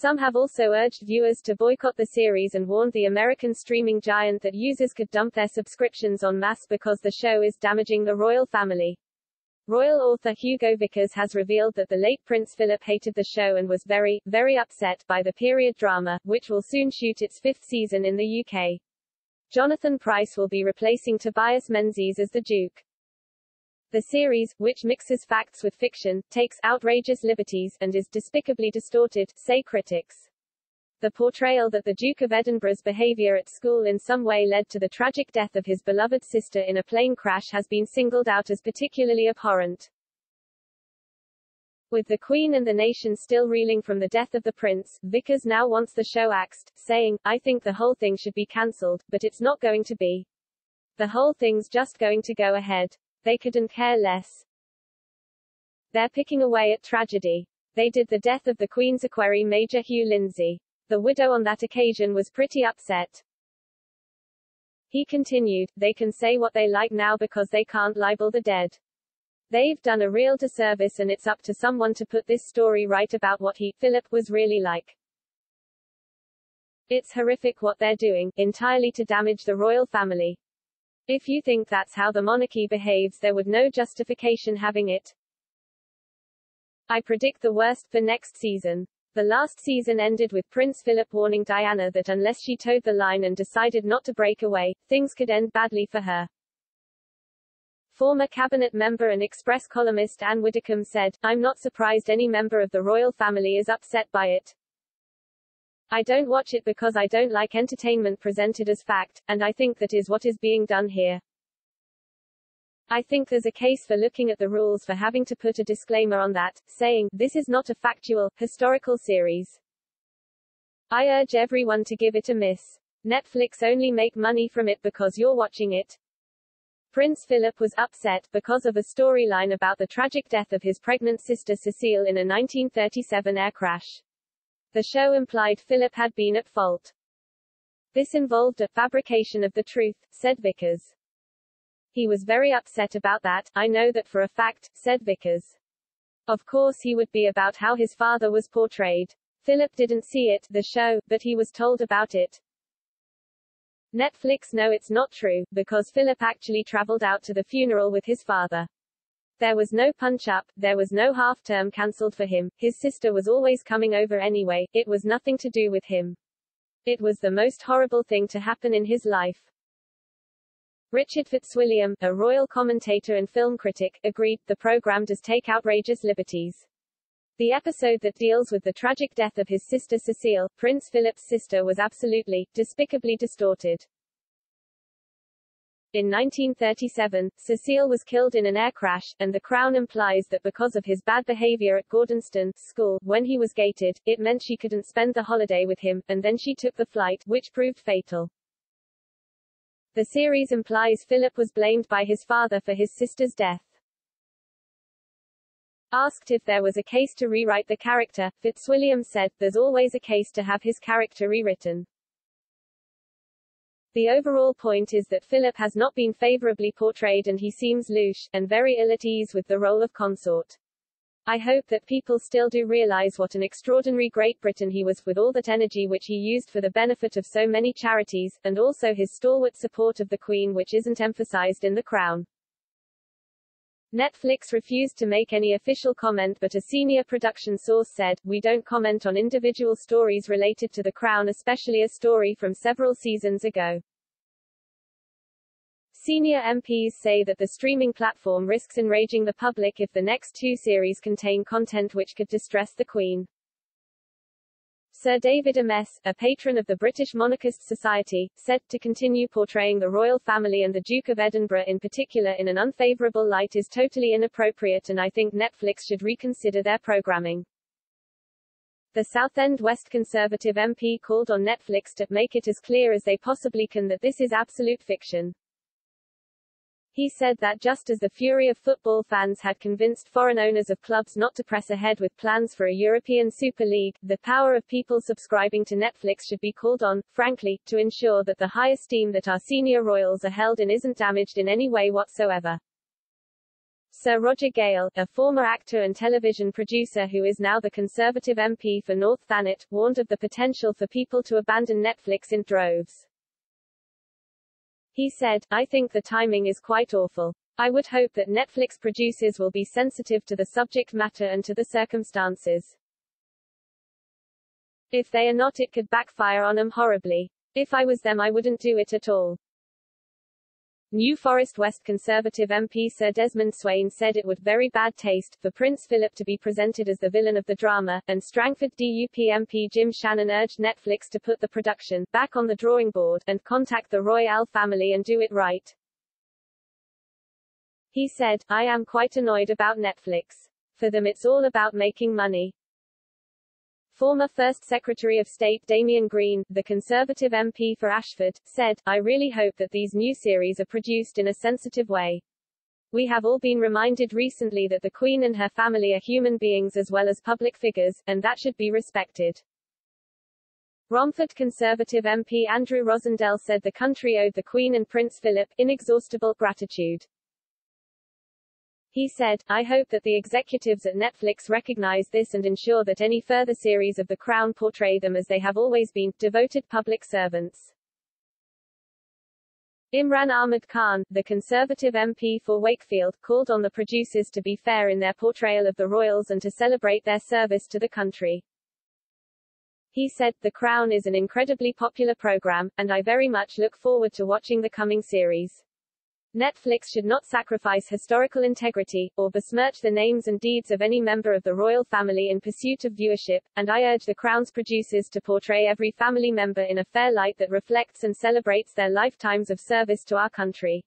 Some have also urged viewers to boycott the series and warned the American streaming giant that users could dump their subscriptions en masse because the show is damaging the royal family. Royal author Hugo Vickers has revealed that the late Prince Philip hated the show and was very, very upset by the period drama, which will soon shoot its 5th season in the UK. Jonathan Pryce will be replacing Tobias Menzies as the Duke. The series, which mixes facts with fiction, takes outrageous liberties, and is despicably distorted, say critics. The portrayal that the Duke of Edinburgh's behaviour at school in some way led to the tragic death of his beloved sister in a plane crash has been singled out as particularly abhorrent. With the Queen and the nation still reeling from the death of the Prince, Vickers now wants the show axed, saying, "I think the whole thing should be cancelled, but it's not going to be. The whole thing's just going to go ahead. They couldn't care less. They're picking away at tragedy. They did the death of the Queen's equerry Major Hugh Lindsay. The widow on that occasion was pretty upset." He continued, "They can say what they like now because they can't libel the dead. They've done a real disservice and it's up to someone to put this story right about what he, Philip, was really like. It's horrific what they're doing, entirely to damage the royal family. If you think that's how the monarchy behaves, there would no justification having it. I predict the worst for next season. The last season ended with Prince Philip warning Diana that unless she toed the line and decided not to break away, things could end badly for her." Former cabinet member and Express columnist Anne Widdecombe said, "I'm not surprised any member of the royal family is upset by it. I don't watch it because I don't like entertainment presented as fact, and I think that is what is being done here. I think there's a case for looking at the rules for having to put a disclaimer on that, saying, this is not a factual, historical series. I urge everyone to give it a miss. Netflix only make money from it because you're watching it." Prince Philip was upset because of a storyline about the tragic death of his pregnant sister Cecile in a 1937 air crash. The show implied Philip had been at fault. "This involved a fabrication of the truth," said Vickers. "He was very upset about that, I know that for a fact," said Vickers. Of course he would be about how his father was portrayed. Philip didn't see it, the show, but he was told about it. Netflix know it's not true, because Philip actually traveled out to the funeral with his father. There was no punch-up, there was no half-term cancelled for him, his sister was always coming over anyway, it was nothing to do with him. It was the most horrible thing to happen in his life." Richard Fitzwilliam, a royal commentator and film critic, agreed, "The program does take outrageous liberties. The episode that deals with the tragic death of his sister Cecile, Prince Philip's sister, was absolutely, despicably distorted. In 1937, Cecile was killed in an air crash, and the Crown implies that because of his bad behavior at Gordonston School, when he was gated, it meant she couldn't spend the holiday with him, and then she took the flight, which proved fatal. The series implies Philip was blamed by his father for his sister's death." Asked if there was a case to rewrite the character, Fitzwilliam said, "There's always a case to have his character rewritten. The overall point is that Philip has not been favorably portrayed and he seems louche, and very ill at ease with the role of consort. I hope that people still do realize what an extraordinary Great Britain he was, with all that energy which he used for the benefit of so many charities, and also his stalwart support of the Queen, which isn't emphasized in The Crown." Netflix refused to make any official comment, but a senior production source said, "We don't comment on individual stories related to The Crown, especially a story from several seasons ago." Senior MPs say that the streaming platform risks enraging the public if the next 2 series contain content which could distress the Queen. Sir David Ames, a patron of the British Monarchist Society, said, "To continue portraying the royal family and the Duke of Edinburgh in particular in an unfavourable light is totally inappropriate, and I think Netflix should reconsider their programming." The Southend West Conservative MP called on Netflix to make it as clear as they possibly can that this is absolute fiction. He said that just as the fury of football fans had convinced foreign owners of clubs not to press ahead with plans for a European Super League, the power of people subscribing to Netflix should be called on, frankly, to ensure that the high esteem that our senior royals are held in isn't damaged in any way whatsoever. Sir Roger Gale, a former actor and television producer who is now the Conservative MP for North Thanet, warned of the potential for people to abandon Netflix in droves. He said, "I think the timing is quite awful. I would hope that Netflix producers will be sensitive to the subject matter and to the circumstances. If they are not, it could backfire on them horribly. If I was them, I wouldn't do it at all." New Forest West Conservative MP Sir Desmond Swayne said it would very bad taste for Prince Philip to be presented as the villain of the drama, and Strangford DUP MP Jim Shannon urged Netflix to put the production back on the drawing board, and contact the Royal family and do it right. He said, "I am quite annoyed about Netflix. For them it's all about making money." Former First Secretary of State Damian Green, the Conservative MP for Ashford, said, "I really hope that these new series are produced in a sensitive way. We have all been reminded recently that the Queen and her family are human beings as well as public figures, and that should be respected." Romford Conservative MP Andrew Rosendale said the country owed the Queen and Prince Philip inexhaustible gratitude. He said, "I hope that the executives at Netflix recognize this and ensure that any further series of The Crown portray them as they have always been, devoted public servants." Imran Ahmad Khan, the Conservative MP for Wakefield, called on the producers to be fair in their portrayal of the royals and to celebrate their service to the country. He said, "The Crown is an incredibly popular program, and I very much look forward to watching the coming series. Netflix should not sacrifice historical integrity, or besmirch the names and deeds of any member of the royal family in pursuit of viewership, and I urge the Crown's producers to portray every family member in a fair light that reflects and celebrates their lifetimes of service to our country."